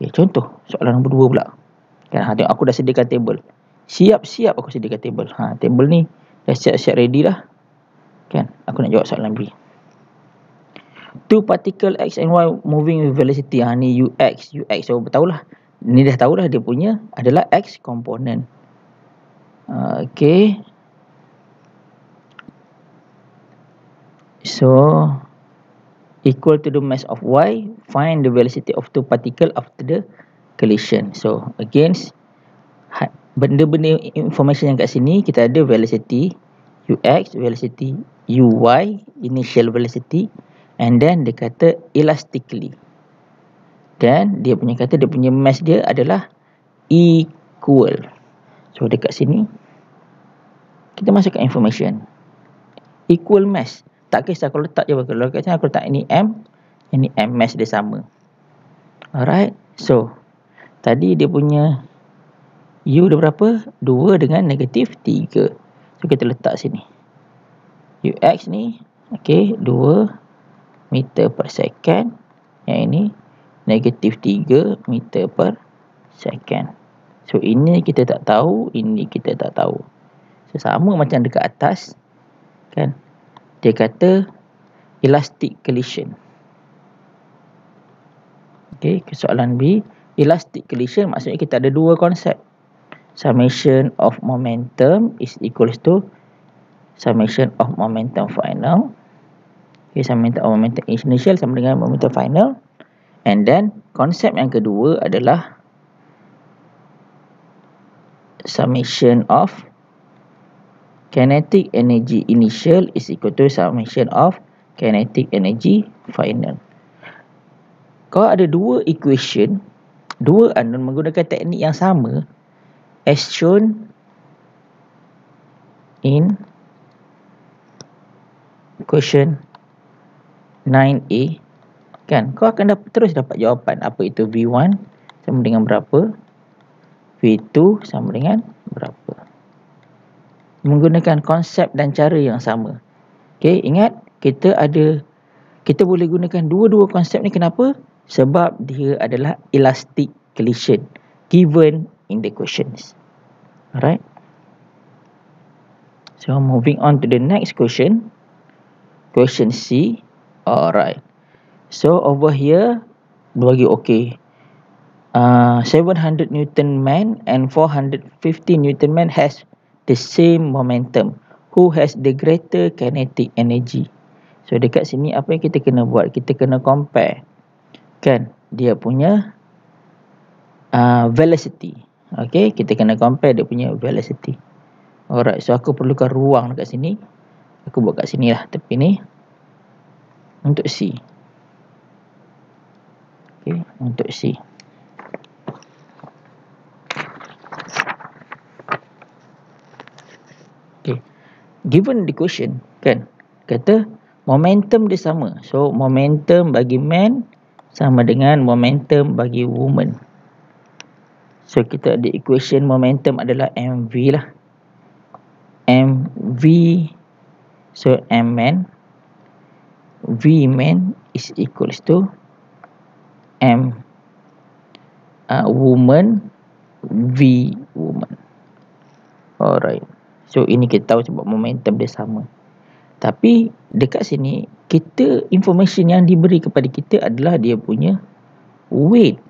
Okay, contoh soalan nombor 2 pula. Kan, tengok aku dah sediakan table. Siap-siap aku sediakan table. Table ni dah siap-siap ready dah. Kan, aku nak jawab soalan B. Two particle X and Y moving with velocity. Ni UX. So tahulah. Ni dah tahulah dia punya adalah X component. Okay. So equal to the mass of Y. Find the velocity of two particle after the collision. So again, benda-benda information yang kat sini, kita ada velocity UX, velocity UY, initial velocity, and then dia kata elastically. Dan dia punya kata dia punya mass dia adalah equal. So dekat sini kita masukkan information equal mass. Tak kisah kalau letak je. Kalau kat sini aku letak ini M, ini M, mass dia sama. Alright. So tadi dia punya U dia berapa? 2 dengan negatif 3. So kita letak sini. UX ni, okay, 2 meter per second. Yang ini negatif 3 meter per second. So ini kita tak tahu, ini kita tak tahu. So sama macam dekat atas. Kan? Dia kata elastic collision. Okay, soalan B. Elastic collision maksudnya kita ada dua konsep. Summation of momentum is equals to summation of momentum final. Okay, summation of momentum initial sama dengan momentum final. And then konsep yang kedua adalah summation of kinetic energy initial is equal to summation of kinetic energy final. Kalau ada dua equation, dua unknown menggunakan teknik yang sama as shown in question 9A, kan, kau akan terus dapat jawapan. Apa itu V1 sama dengan berapa, V2 sama dengan berapa, menggunakan konsep dan cara yang sama. Okay, ingat kita boleh gunakan dua-dua konsep ni. Kenapa? Sebab dia adalah elastic collision given in the questions. Alright. So moving on to the next question. Question C. Alright. So over here bagi okay. 700 Newton man and 450 Newton man has the same momentum. Who has the greater kinetic energy? So dekat sini apa yang kita kena buat? Kita kena compare, kan, dia punya velocity. Okay, kita kena compare dia punya velocity. Alright, so aku perlukan ruang dekat sini. Aku buat kat sini lah tepi ni. Untuk C. Okay, untuk C. Okay, given the question, kan, kata momentum dia sama. So momentum bagi man sama dengan momentum bagi woman. So kita ada equation momentum adalah mv lah. mv, so m man, v man is equals to m woman, v woman. Alright. So ini kita tahu sebab momentum dia sama. Tapi dekat sini kita information yang diberi kepada kita adalah dia punya weight.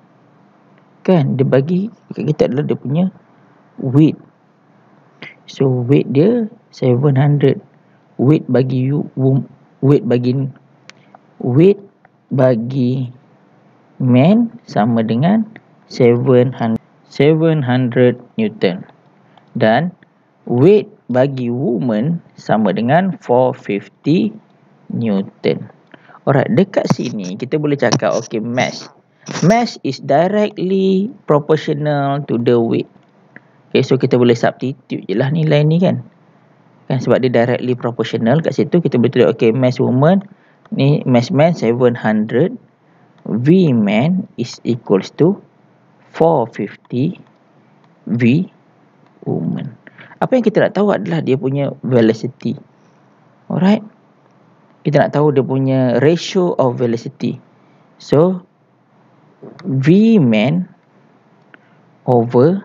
Kan, dia bagi kat kita adalah dia punya weight. So weight dia 700. Weight bagi man sama dengan 700 Newton. Dan weight bagi woman sama dengan 450 Newton. Alright, dekat sini kita boleh cakap okay, mass is directly proportional to the weight. Okay, so kita boleh substitute je lah nilai ni, kan, sebab dia directly proportional. Kat situ kita boleh tulis okay, mass woman ni, mass man 700, V man is equals to 450 V woman. Apa yang kita nak tahu adalah dia punya velocity. Alright. Kita nak tahu dia punya ratio of velocity. So V man over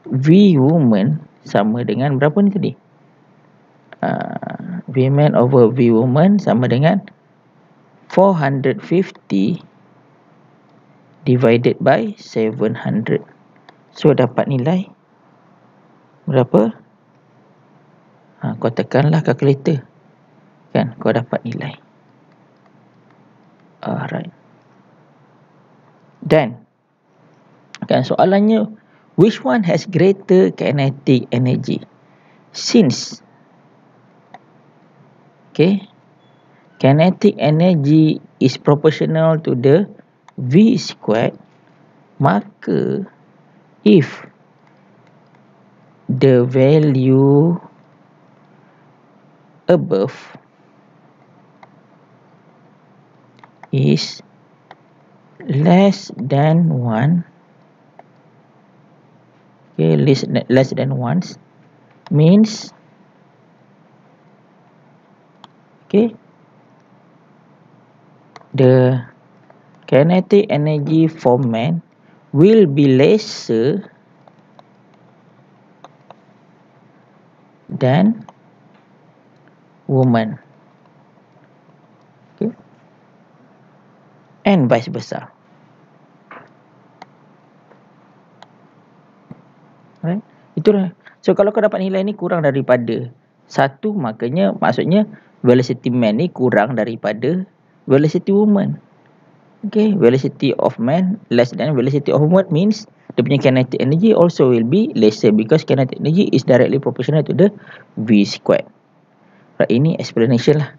V woman sama dengan berapa ni tadi? V man over V woman sama dengan 450 divided by 700. So dapat nilai berapa? Kau tekanlah kalkulator. Kan, kau dapat nilai. Alright. Dan kan soalannya, which one has greater kinetic energy? Since kinetic energy is proportional to the V squared, maka if the value above is less than 1, less than 1 means the kinetic energy for man will be lesser than woman. And vice versa. Right? Itulah. So kalau kau dapat nilai ni kurang daripada 1, maksudnya velocity man ni kurang daripada velocity woman. Velocity of man less than velocity of woman means dia punya kinetic energy also will be lesser because kinetic energy is directly proportional to the V squared. Right, ini explanation lah.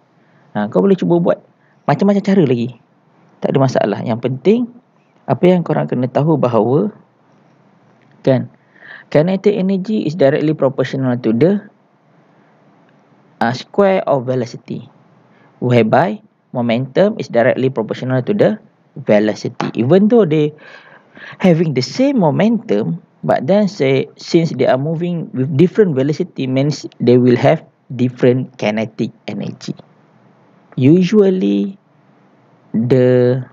Kau boleh cuba buat macam-macam cara lagi. Tak ada masalah. Yang penting apa yang korang kena tahu bahawa kinetic energy is directly proportional to the square of velocity, whereby momentum is directly proportional to the velocity. Even though they having the same momentum, but then since they are moving with different velocity means they will have different kinetic energy. Usually the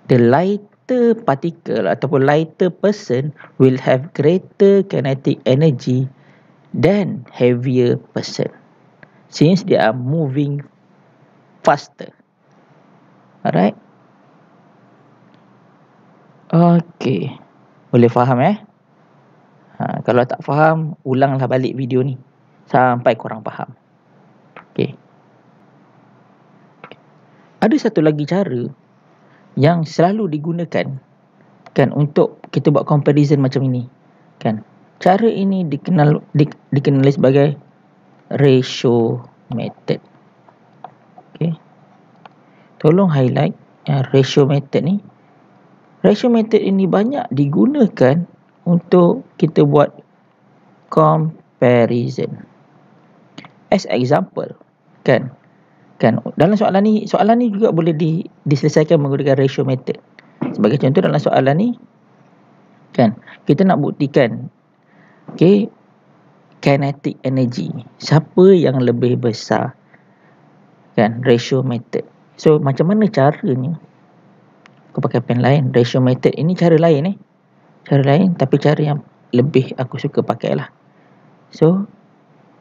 lighter particle ataupun lighter person will have greater kinetic energy than heavier person since they are moving faster. Alright. Okay. Boleh faham kalau tak faham, ulanglah balik video ni sampai korang faham. Okay. Ada satu lagi cara yang selalu digunakan untuk kita buat comparison macam ini. Cara ini dikenali sebagai ratio method. Tolong highlight ratio method ni. Ratio method ini banyak digunakan untuk kita buat comparison. As example, dalam soalan ni juga boleh diselesaikan menggunakan ratio method. Sebagai contoh dalam soalan ni kita nak buktikan kinetic energy, siapa yang lebih besar, ratio method. So macam mana caranya? Aku pakai pen lain. Ratio method ini cara lain tapi cara yang lebih aku suka pakai lah. So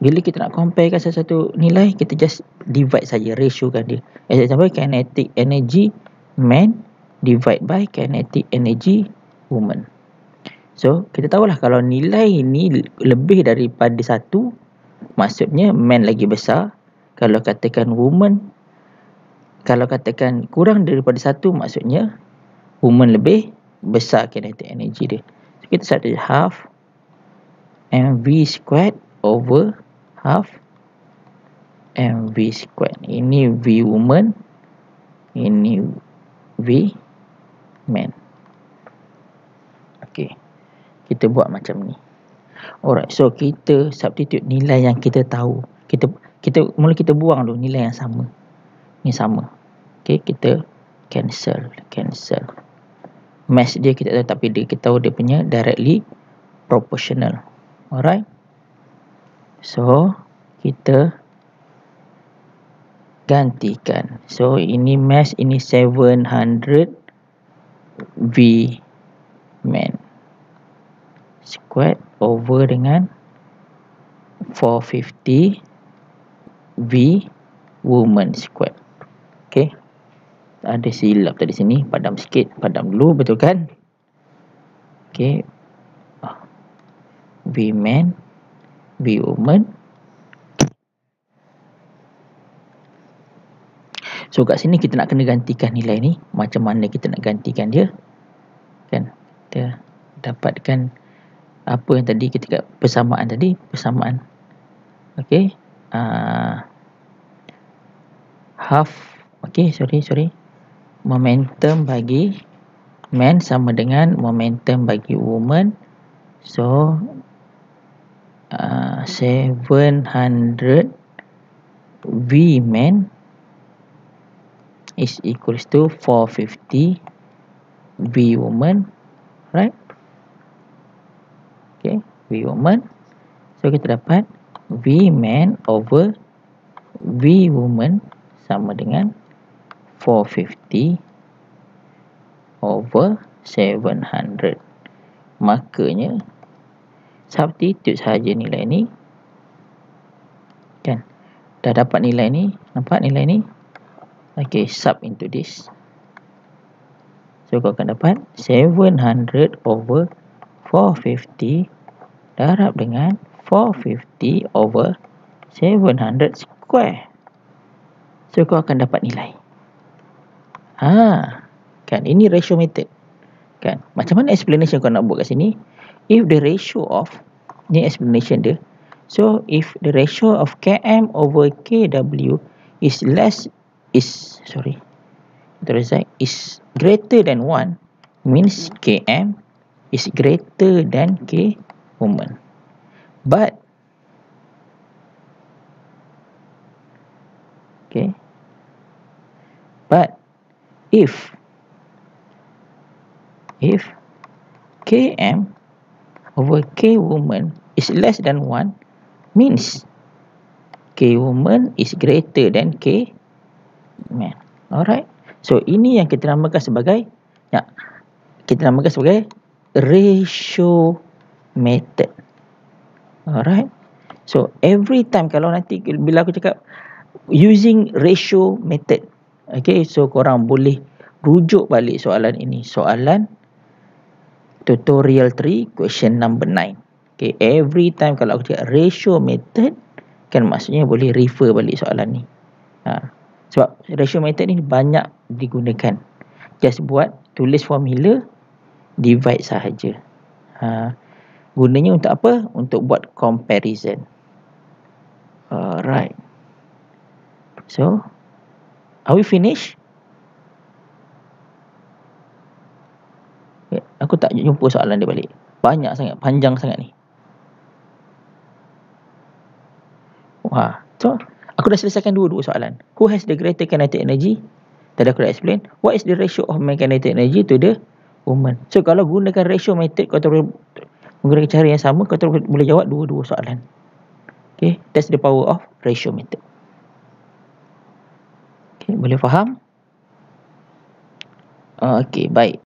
bila kita nak comparekan satu nilai, kita just divide saja, ratiokan dia. As example, kinetic energy man divide by kinetic energy woman. So kita tahulah kalau nilai ini lebih daripada 1, maksudnya man lagi besar. Kalau katakan kurang daripada 1, maksudnya woman lebih besar kinetic energy dia. So kita start dari half mv squared over half mv squared. Ini v woman, ini v man. Okay, kita buat macam ni. Alright, so kita substitute nilai yang kita tahu. Mula kita buang dulu nilai yang sama. Ni sama. Okay, kita cancel. Mass dia kita tahu, tapi kita tahu dia punya directly proportional. Alright. So kita gantikan. So ini mass, ini 700 V man squared over dengan 450 V woman squared. Okay, ada silap tadi sini, padam sikit, padam dulu, betul kan? Okay, V man, V woman. So kat sini kita nak kena gantikan nilai ni. Macam mana kita nak gantikan dia? Kan, kita dapatkan apa yang tadi kita persamaan tadi, persamaan. Okay, half, okay, sorry, momentum bagi man sama dengan momentum bagi woman. So 700 V man is equals to 450 V woman, right? Okay, V woman. So kita dapat V man over V woman sama dengan 450 over 700. Makanya substitute saja nilai ni. Kan? Dah dapat nilai ni. Nampak nilai ni? Okay, sub into this. So kau akan dapat 700 over 450 darab dengan 450 over 700 square. So kau akan dapat nilai. Kan, ini ratio method. Kan, macam mana explanation kau nak buat kat sini? If the ratio of, ni explanation dia. So if the ratio of km over kw is greater than 1, means km is greater than k woman. But if km over k woman is less than 1, means k woman is greater than k man. Alright. So ini yang kita namakan sebagai ratio method. Alright. So every time kalau nanti bila aku cakap using ratio method, okay, so korang boleh rujuk balik soalan ini. Soalan tutorial 3 question number 9. Okay, every time kalau aku cakap ratio method, kan maksudnya boleh refer balik soalan ni. Sebab ratio method ni banyak digunakan. Just buat, tulis formula, divide sahaja. Gunanya untuk apa? Untuk buat comparison. Alright. So, are we finished? Okay, aku tak jumpa soalan dia balik. Banyak sangat, panjang sangat ni. So, aku dah selesaikan dua soalan. Who has the greater kinetic energy? Tadi aku dah explain. What is the ratio of kinetic energy to the woman? So, kalau gunakan ratio method, kau terus menggunakan cara yang sama, kau terus boleh jawab dua soalan. Okay, that's the power of ratio method. Okay, boleh faham? Okay, baik.